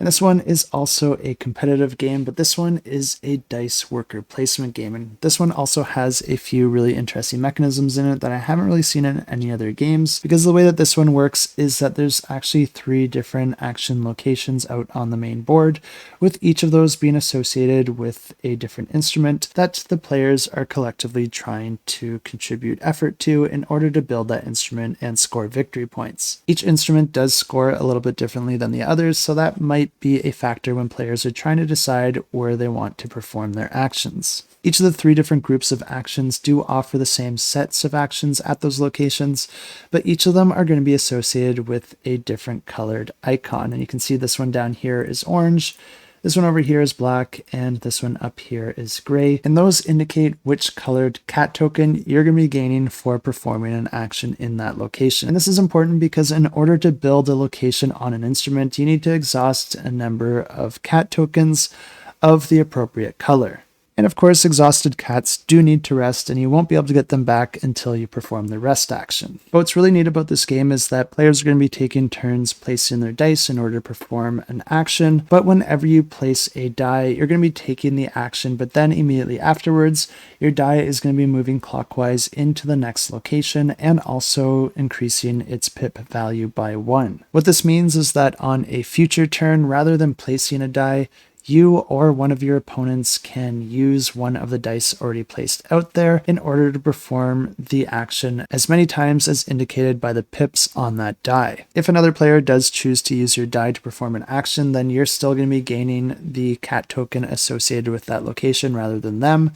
And this one is also a competitive game, but this one is a dice worker placement game. And this one also has a few really interesting mechanisms in it that I haven't really seen in any other games, because the way that this one works is that there's actually 3 different action locations out on the main board, with each of those being associated with a different instrument that the players are collectively trying to contribute effort to in order to build that instrument and score victory points. Each instrument does score a little bit differently than the others, so that might be a factor when players are trying to decide where they want to perform their actions. Each of the 3 different groups of actions do offer the same sets of actions at those locations, but each of them are going to be associated with a different colored icon. And you can see this one down here is orange, this one over here is black, and this one up here is gray. And those indicate which colored cat token you're going to be gaining for performing an action in that location. And this is important because in order to build a location on an instrument, you need to exhaust a number of cat tokens of the appropriate color. And of course, exhausted cats do need to rest, and you won't be able to get them back until you perform the rest action. But what's really neat about this game is that players are going to be taking turns placing their dice in order to perform an action, but whenever you place a die, you're going to be taking the action, but then immediately afterwards, your die is going to be moving clockwise into the next location and also increasing its pip value by 1. What this means is that on a future turn, rather than placing a die, you or one of your opponents can use one of the dice already placed out there in order to perform the action as many times as indicated by the pips on that die. If another player does choose to use your die to perform an action, then you're still going to be gaining the cat token associated with that location rather than them.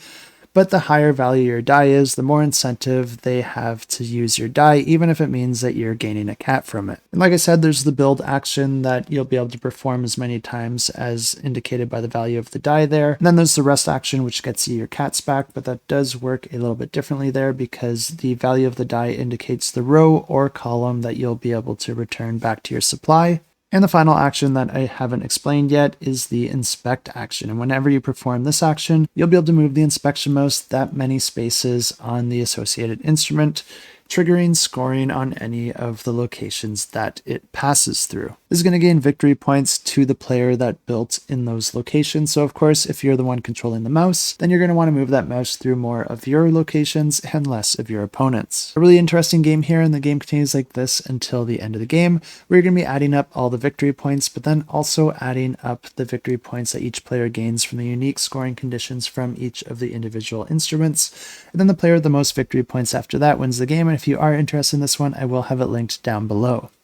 But the higher value your die is, the more incentive they have to use your die, even if it means that you're gaining a cat from it. And like I said, there's the build action that you'll be able to perform as many times as indicated by the value of the die there. And then there's the rest action, which gets you your cats back, but that does work a little bit differently there because the value of the die indicates the row or column that you'll be able to return back to your supply. And the final action that I haven't explained yet is the inspect action. And whenever you perform this action, you'll be able to move the inspection mouse that many spaces on the associated instrument, triggering scoring on any of the locations that it passes through. This is going to gain victory points to the player that built in those locations. So of course, if you're the one controlling the mouse, then you're going to want to move that mouse through more of your locations and less of your opponents. A really interesting game here, and the game continues like this until the end of the game, where you're going to be adding up all the victory points, but then also adding up the victory points that each player gains from the unique scoring conditions from each of the individual instruments. And then the player with the most victory points after that wins the game. And if you are interested in this one, I will have it linked down below.